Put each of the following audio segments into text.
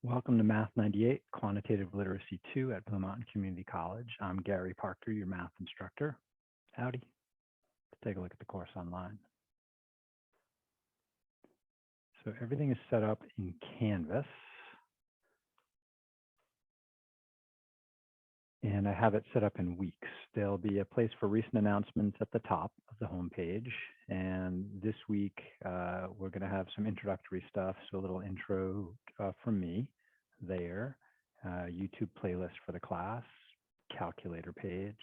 Welcome to Math 98, Quantitative Literacy 2 at Blue Mountain Community College. I'm Gary Parker, your math instructor. Howdy. Let's take a look at the course online. So everything is set up in Canvas. And I have it set up in weeks. There'll be a place for recent announcements at the top of the homepage. And this week, we're going to have some introductory stuff. So a little intro from me there, YouTube playlist for the class, calculator page.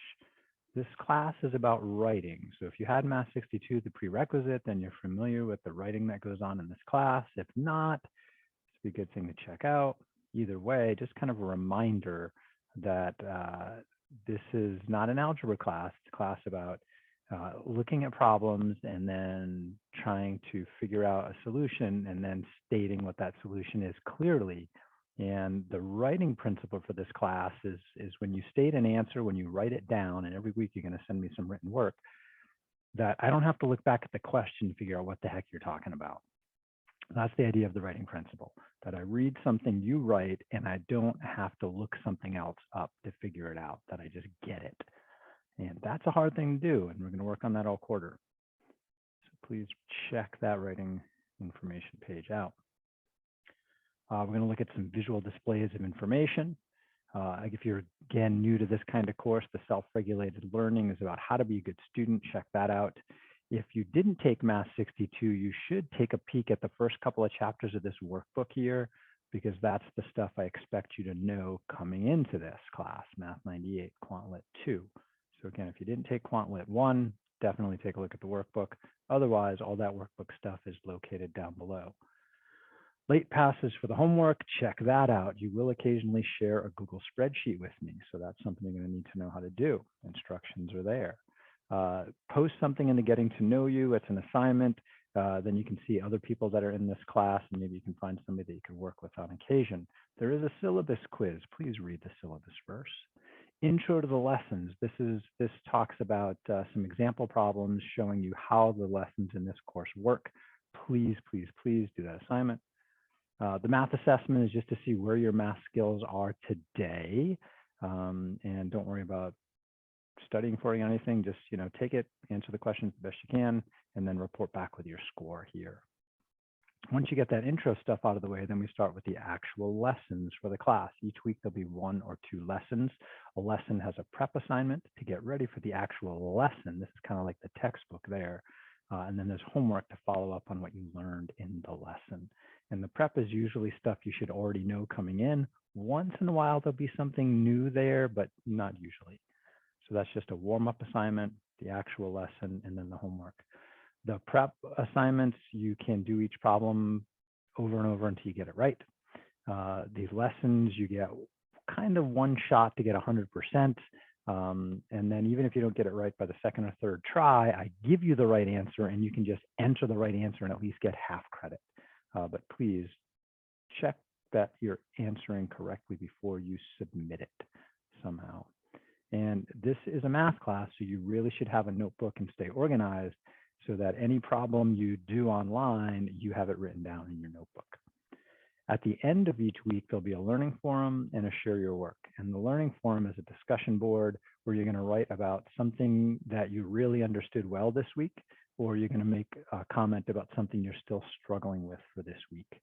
This class is about writing. So if you had Math 62, the prerequisite, then you're familiar with the writing that goes on in this class. If not, it's a good thing to check out. Either way, just kind of a reminder that this is not an algebra class. It's a class about looking at problems and then trying to figure out a solution and then stating what that solution is clearly. And the writing principle for this class is when you state an answer, when you write it down, and every week you're going to send me some written work, that I don't have to look back at the question to figure out what the heck you're talking about. That's the idea of the writing principle, that I read something you write and I don't have to look something else up to figure it out, that I just get it. And that's a hard thing to do, and we're going to work on that all quarter. So please check that writing information page out. We're going to look at some visual displays of information. If you're, again, new to this kind of course, the self-regulated learning is about how to be a good student. Check that out. If you didn't take Math 62, you should take a peek at the first couple of chapters of this workbook here, because that's the stuff I expect you to know coming into this class, Math 98, Quant Lit 2. So again, if you didn't take Quant Lit 1, definitely take a look at the workbook. Otherwise, all that workbook stuff is located down below. Late passes for the homework, check that out. You will occasionally share a Google spreadsheet with me, so that's something you're going to need to know how to do. Instructions are there. Post something in the Getting to Know You. It's an assignment. Then you can see other people that are in this class, and maybe you can find somebody that you can work with on occasion. There is a syllabus quiz. Please read the syllabus first. Intro to the lessons. This talks about some example problems showing you how the lessons in this course work. Please, please, please do that assignment. The math assessment is just to see where your math skills are today, and don't worry about studying for anything. Just take it, answer the questions the best you can, and then report back with your score here. Once you get that intro stuff out of the way, then we start with the actual lessons for the class. Each week there'll be 1 or 2 lessons. A lesson has a prep assignment to get ready for the actual lesson. This is kind of like the textbook there. And then there's homework to follow up on what you learned in the lesson. And the prep is usually stuff you should already know coming in. Once in a while, there'll be something new there, but not usually. So that's just a warm-up assignment, the actual lesson, and then the homework. The prep assignments, you can do each problem over and over until you get it right. These lessons, you get kind of one shot to get 100%. And then even if you don't get it right by the 2nd or 3rd try, I give you the right answer, and you can just enter the right answer and at least get half credit. But please check that you're answering correctly before you submit it somehow. And this is a math class, so you really should have a notebook and stay organized so that any problem you do online, you have it written down in your notebook. At the end of each week, there'll be a learning forum and a share your work. And the learning forum is a discussion board where you're going to write about something that you really understood well this week, or you're going to make a comment about something you're still struggling with for this week.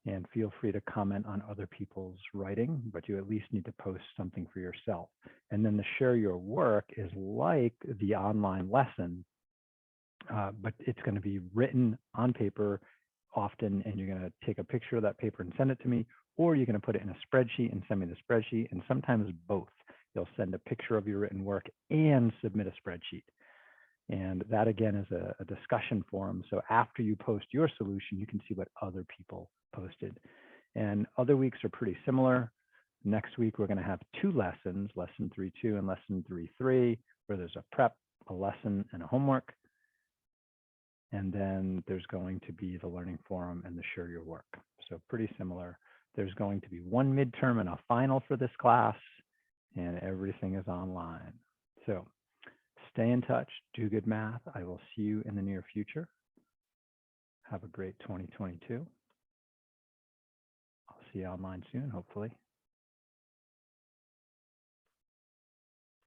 And feel free to comment on other people's writing, but you at least need to post something for yourself. And then the share your work is like the online lesson, but it's going to be written on paper often, and you're going to take a picture of that paper and send it to me, or you're going to put it in a spreadsheet and send me the spreadsheet, and sometimes both. You'll send a picture of your written work and submit a spreadsheet. And that, again, is a discussion forum. So after you post your solution, you can see what other people posted. And other weeks are pretty similar. Next week, we're going to have 2 lessons, lesson 3.2 and lesson 3.3, where there's a prep, a lesson, and a homework. And then there's going to be the learning forum and the share your work. So pretty similar. There's going to be 1 midterm and a final for this class, and everything is online. So stay in touch, do good math. I will see you in the near future. Have a great 2022. I'll see you online soon, hopefully.